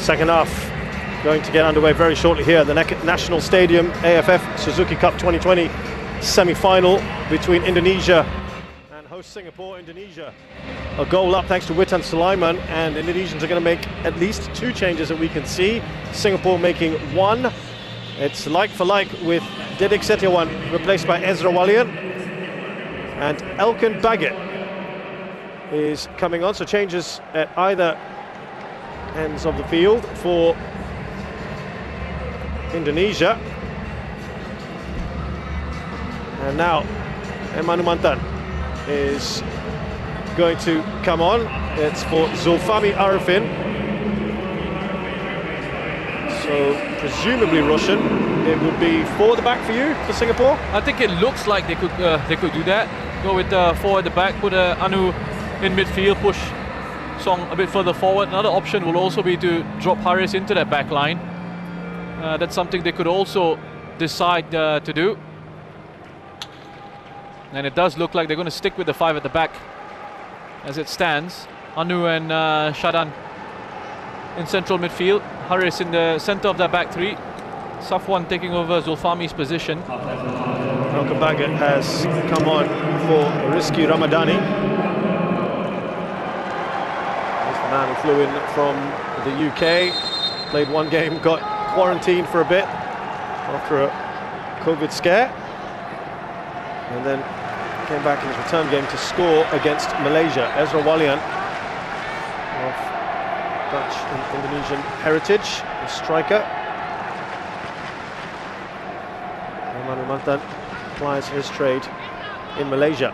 Second half going to get underway very shortly here at the National Stadium AFF Suzuki Cup 2020 semi-final between Indonesia and host Singapore. Indonesia a goal up thanks to Witan Sulaiman, and Indonesians are going to make at least 2 changes that we can see. Singapore making 1. It's like for like with Dedik Setiawan replaced by Ezra Walian, and Elkan Baggett is coming on, so changes at either ends of the field for Indonesia. And now Emanu Mantan is going to come on. It's for Zulfami Arifin. So presumably Russian, it would be 4 at the back for you for Singapore? I think it looks like they could do that. Go with 4 at the back, put Anu in midfield, push Song a bit further forward. Another option will also be to drop Haris into that back line. That's something they could also decide to do. And it does look like they're going to stick with the 5 at the back as it stands. Anu and Shadan in central midfield. Haris in the centre of that back 3. Safwan taking over Zulfami's position. Elkan Baggett has come on for Rizky Ramadhani. He's the man who flew in from the UK, played 1 game, got quarantined for a bit after a COVID scare, and then came back in his return game to score against Malaysia. Ezra Walian of Dutch and Indonesian heritage, a striker. Emanu Mantan plies his trade in Malaysia.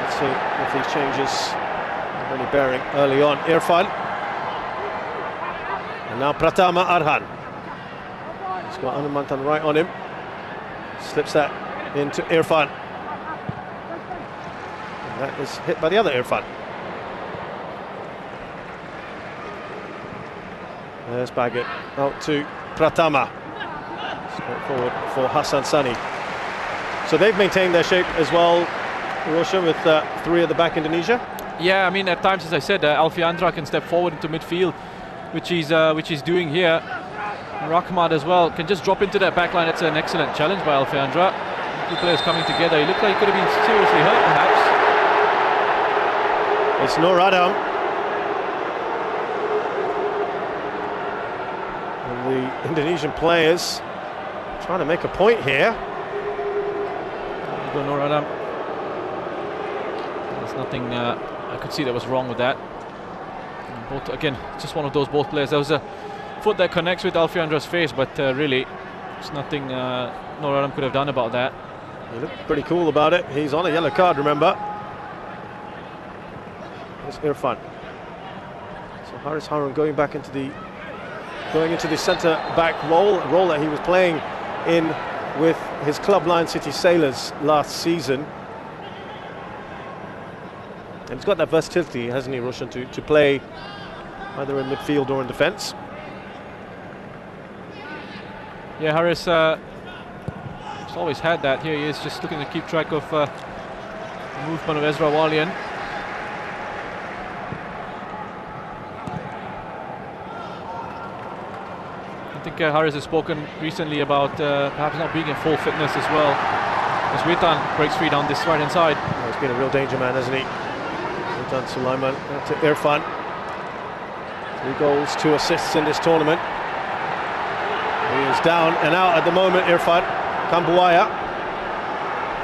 Let's see if these changes have any bearing early on. Irfan, and now Pratama Arhan. He's got Emanu Mantan right on him. Slips that into Irfan. And that is hit by the other Irfan. There's Baggett out to Pratama. Straight forward for Hassan Sani. So they've maintained their shape as well, Roshan, with 3 at the back, Indonesia. Yeah, I mean, at times, as I said, Alfiandra can step forward into midfield, which he's doing here. Rahmat as well can just drop into that back line. It's an excellent challenge by Alfiandra. 2 players coming together. He looked like he could have been seriously hurt, perhaps. It's Nur Adam. And the Indonesian players trying to make a point here. Nur Adam. There's nothing I could see that was wrong with that. Both, again, just one of those both players. There was a foot that connects with Alfiandra's face, but really, there's nothing Nur Adam could have done about that. He looked pretty cool about it. He's on a yellow card, remember. There's Irfan. So Haris Harun going into the centre back role that he was playing in with his club Lion City Sailors last season. And he's got that versatility, hasn't he, Roshan, to play either in midfield or in defence. Yeah, Haris has always had that. Here he is, just looking to keep track of the movement of Ezra Walian. I think Haris has spoken recently about perhaps not being in full fitness as well. As Witan breaks free down this right-hand side. Well, he's been a real danger man, hasn't he? Witan Sulaiman to Irfan. 3 goals, 2 assists in this tournament. He is down and out at the moment, Irfan. Kambuaya.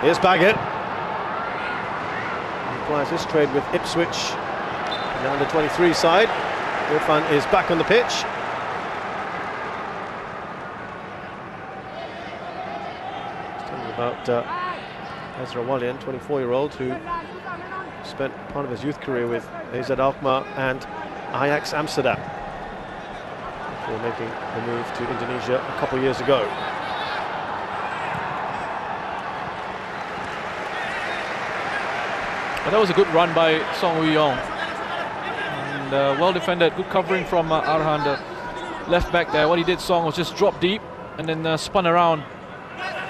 Here's Baggett. He applies his trade with Ipswich. The under-23 side. Irfan is back on the pitch. About Ezra Walian, 24-year-old, who spent part of his youth career with AZ Alkmaar and Ajax Amsterdam before making the move to Indonesia a couple of years ago. Well, that was a good run by Song Woo-yong, and well defended, good covering from Arhan, the left back there. What he did, Song, was just drop deep and then spun around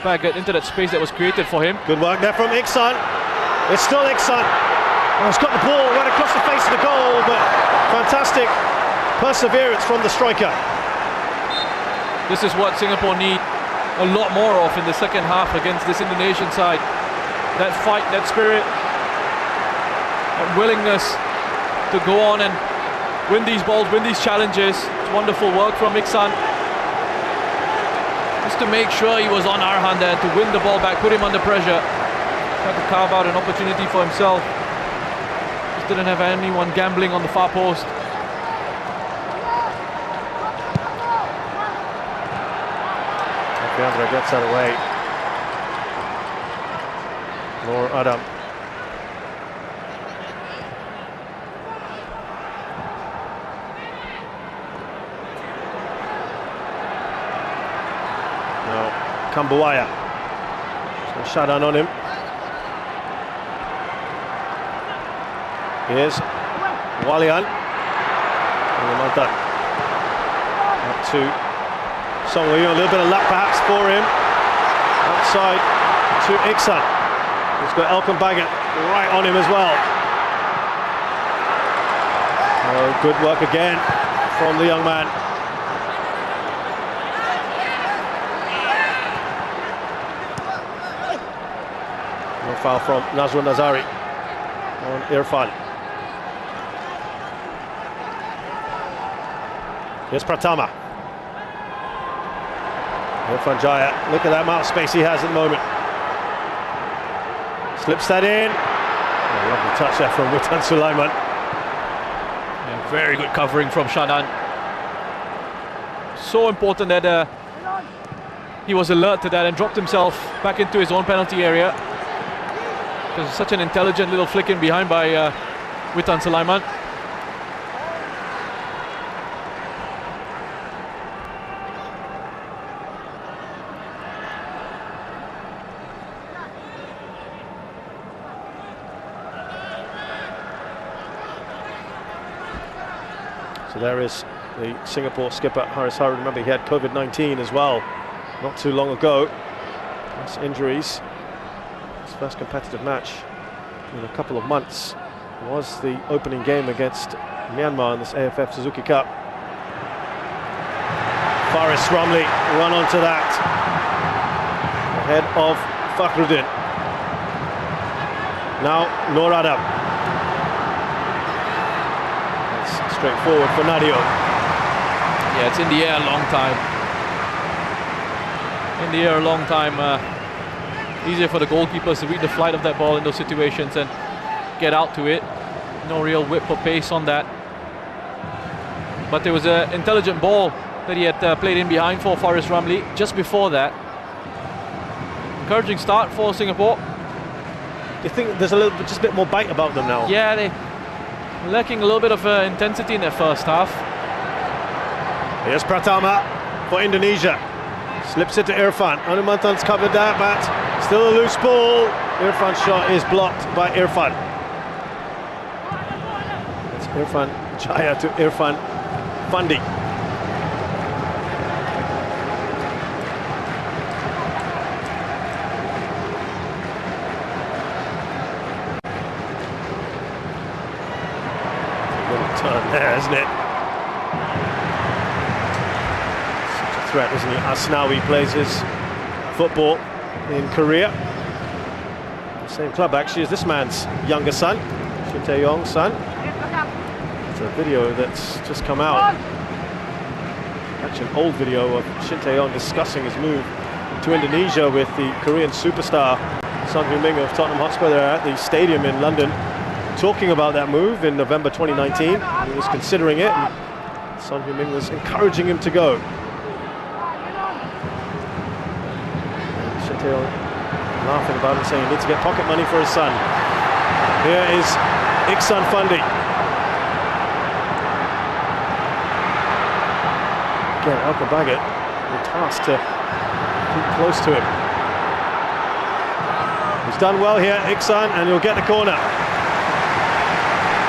Baggett into that space that was created for him. Good work there from Iksan. It's still Iksan. Oh, he's got the ball right across the face of the goal, but fantastic perseverance from the striker. This is what Singapore need a lot more of in the second half against this Indonesian side. That fight, that spirit, that willingness to go on and win these balls, win these challenges. It's wonderful work from Iksan. Just to make sure he was on Arhan there, to win the ball back, put him under pressure. Tried to carve out an opportunity for himself. Just didn't have anyone gambling on the far post. Fiandra gets that away. Nur Adam. Now Kambuaya. So siaran on him. Here's Walian. Up to Song, a little bit of luck perhaps for him. Outside to Iksan. He's got Elkan Baggett right on him as well. Oh, good work again from the young man. No foul from Nazrul Nazari on Irfan. Here's Pratama. Irfan Jaya, look at that amount of space he has at the moment. Slips that in. Oh, lovely touch there from Witan Sulaiman. Yeah, very good covering from Shanan. So important that he was alert to that and dropped himself back into his own penalty area. Because it's such an intelligent little flick in behind by Witan Sulaiman. So there is the Singapore skipper, Haris Hari. Remember, he had COVID-19 as well, not too long ago. Plus injuries. His first competitive match in a couple of months was the opening game against Myanmar in this AFF Suzuki Cup. Faris Ramli run onto that. Ahead of Fakhruddin. Now Nur Adam. Straightforward for Nadio. Yeah, it's in the air a long time. In the air a long time. Easier for the goalkeepers to read the flight of that ball in those situations and get out to it. No real whip or pace on that. But there was an intelligent ball that he had played in behind for Faris Ramli just before that. Encouraging start for Singapore. Do you think there's just a bit more bite about them now? Yeah, they lacking a little bit of intensity in their first half. Here's Pratama for Indonesia. Slips it to Irfan. Hanumantan's covered that, but still a loose ball. Irfan's shot is blocked by Irfan. It's Irfan Jaya to Irfan Fandi. Turn there, isn't it? Such a threat, isn't he? Asnawi plays his football in Korea. The same club actually as this man's younger son, Shin Tae-yong's son. It's a video that's just come out. Actually an old video of Shin Tae-yong discussing his move to Indonesia with the Korean superstar Son Heung-min of Tottenham Hotspur there at the stadium in London. Talking about that move in November 2019. He was considering it, and Son Heung-min was encouraging him to go. Shin Tae-yong laughing about it, saying he needs to get pocket money for his son. Here is Iksan Fandi. Again, Elkan Baggett, the task to keep close to him. He's done well here, Iksan, and he'll get the corner.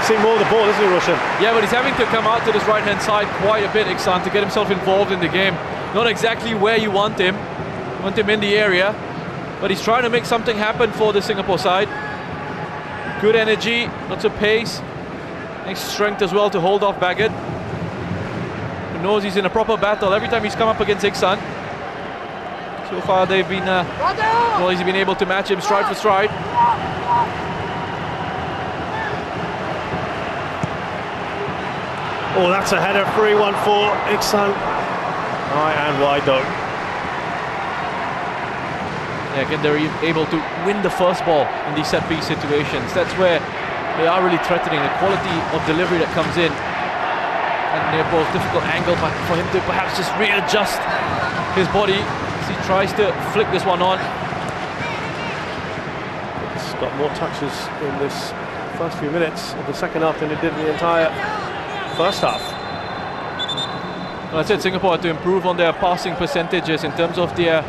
Seeing more of the ball, isn't he, Roshan? Yeah, but he's having to come out to this right-hand side quite a bit, Iksan, to get himself involved in the game. Not exactly where you want him. You want him in the area, but he's trying to make something happen for the Singapore side. Good energy, lots of pace, nice strength as well to hold off Baggett, who knows he's in a proper battle every time he's come up against Iksan. So far they've been, he's been able to match him stride for stride. Oh, that's a header, 3-1 for Iksan. High and wide though. Yeah, again, they're able to win the first ball in these set-piece situations. That's where they are really threatening. The quality of delivery that comes in, and they're both difficult angle for him to perhaps just readjust his body as he tries to flick this one on. It's got more touches in this first few minutes of the second half than it did in the entire first half. Well, I said Singapore had to improve on their passing percentages in terms of their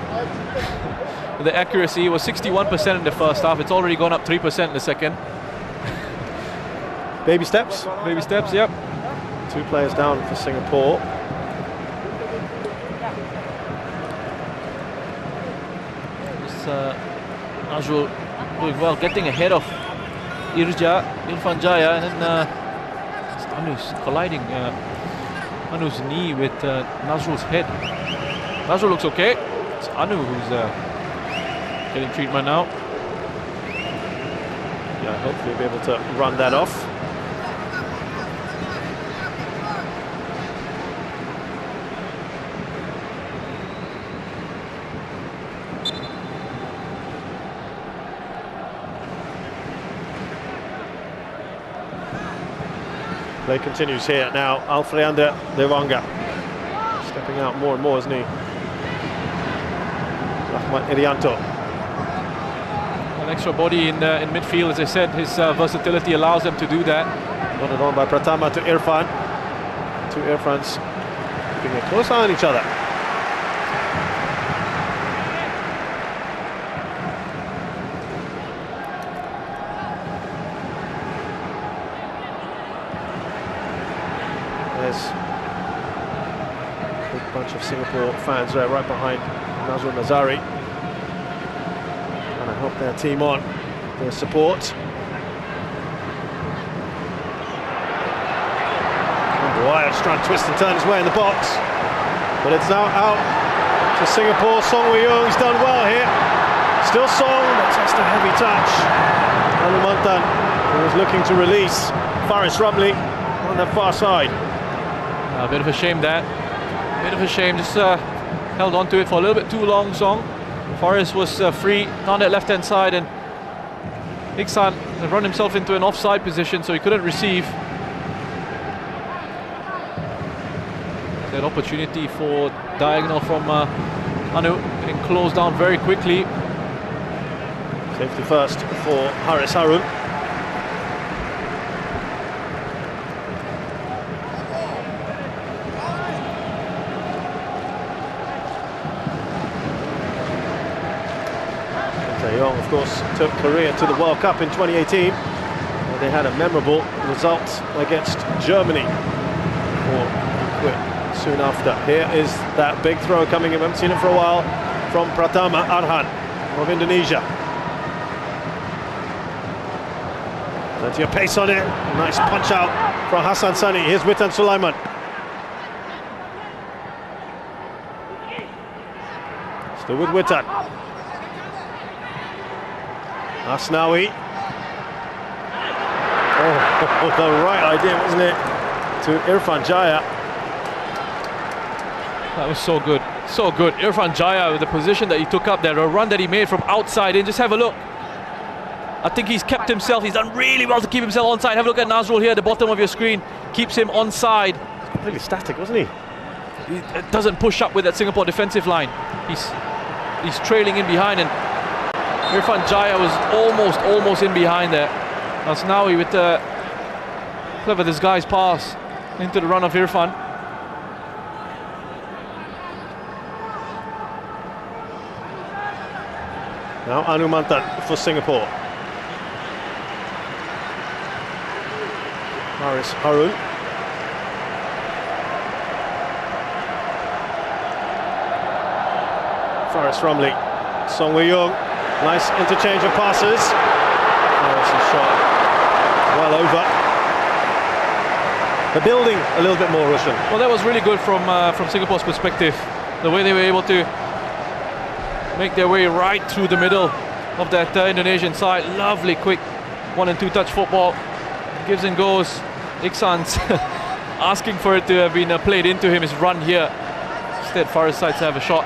the accuracy. It was 61% in the first half. It's already gone up 3% in the second. Baby steps? Baby steps, yep. 2 players down for Singapore. Nazrul doing well, getting ahead of Irfan Jaya, and then Anu's colliding Anu's knee with Nazrul's head. Nazrul looks okay. It's Anu who's getting treatment now. Yeah, hopefully be able to run that off. Play continues here now. Alfreander Lewanga stepping out more and more, isn't he? Rahmat Irianto. An extra body in midfield, as I said, his versatility allows him to do that. Got it on by Pratama to Irfan. 2 Irfans keeping a close eye on each other. There's a big bunch of Singapore fans there right behind Nazrul Nazari. And I hope their team on their support. Wyatt's trying to twist and turn his way in the box, but it's now out to Singapore. Song Wei-Young's done well here. Still Song, but just a heavy touch. Anumantan, who was looking to release Faris Rumley on the far side. A bit of a shame that. Bit of a shame, just held on to it for a little bit too long, Song. Faris was free on that left-hand side, and Iksan had run himself into an offside position, so he couldn't receive. That opportunity for diagonal from Anu, getting closed down very quickly. Safety first for Haris Harun. Taeyong, of course, took Korea to the World Cup in 2018, where they had a memorable result against Germany. Quit soon after. Here is that big throw coming in. We haven't seen it for a while from Pratama Arhan of Indonesia. Plenty of pace on it. Nice punch out from Hassan Sani. Here's Witan Sulaiman. Still with Witan. Asnawi. Oh, the right idea, wasn't it? To Irfan Jaya. That was so good, so good. Irfan Jaya with the position that he took up there, a run that he made from outside in. Just have a look. I think he's kept himself, he's done really well to keep himself onside. Have a look at Nazrul here at the bottom of your screen. Keeps him onside. Completely static, wasn't he? He doesn't push up with that Singapore defensive line. He's trailing in behind, and Irfan Jaya was almost in behind there. Asnawi with the clever disguised pass into the run of Irfan. Now Anumantan for Singapore. Haris Harun. Faris Rumley. Song Wei-Young. Nice interchange of passes. Faris' shot well over. They're building a little bit more, Russian. Well, that was really good from Singapore's perspective. The way they were able to make their way right through the middle of that Indonesian side. Lovely, quick 1 and 2 touch football. Gives and goes. Iksan's asking for it to have been played into him. His run here. Instead, Faris decides to have a shot.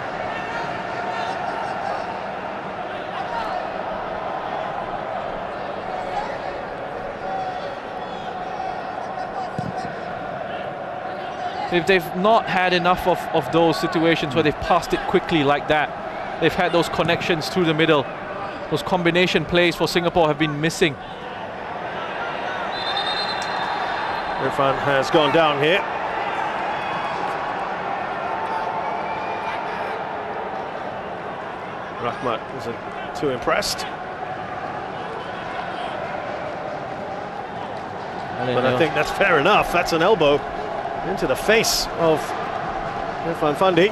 They've not had enough of those situations where they've passed it quickly like that. They've had those connections through the middle. Those combination plays for Singapore have been missing. Irfan has gone down here. Rahmat wasn't too impressed. But I think that's fair enough. That's an elbow into the face of Irfan Fandi.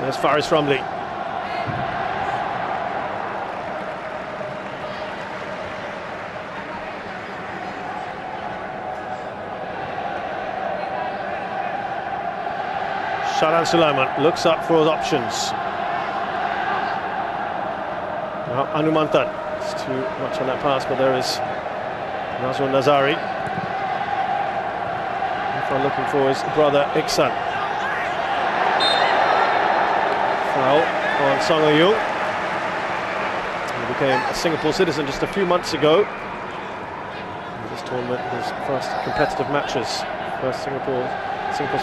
There's Faris Ramli. Siaran Sulaiman looks up for his options. Now Anumantan, it's too much on that pass, but there is Nazrul Nazari. Irfan looking for his brother Iksan. Foul on Song Yung. He became a Singapore citizen just a few months ago. This tournament, his first competitive matches, Singapore's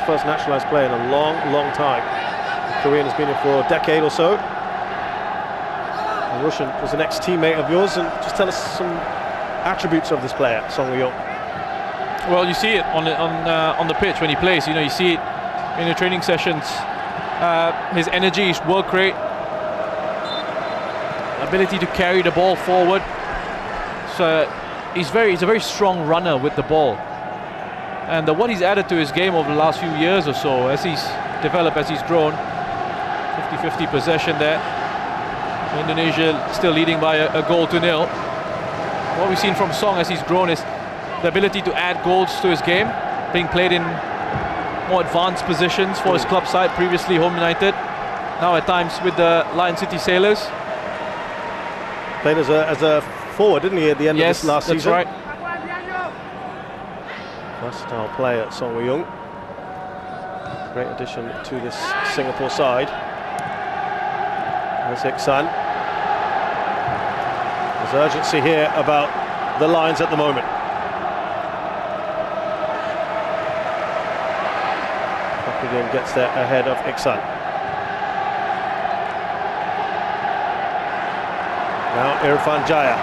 first naturalised player in a long time. The Korean has been here for a decade or so. And Russian was an ex-teammate of yours, and just tell us some attributes of this player, Song Yung. Well, you see it on the pitch when he plays. You know, you see it in the training sessions. His energy is work rate, ability to carry the ball forward. So he's a very strong runner with the ball. And what he's added to his game over the last few years or so, as he's developed, as he's grown, 50-50 possession there. Indonesia still leading by a goal to nil. What we've seen from Song as he's grown is the ability to add goals to his game, being played in more advanced positions for his club side, previously Home United, now at times with the Lion City Sailors. Played as a forward, didn't he, at the end of this last season? Yes, that's right. Versatile player, Song Yung. Great addition to this Singapore side. There's Iksan. There's urgency here about the Lions at the moment. Again gets there ahead of Iksan. Now Irfan Jaya.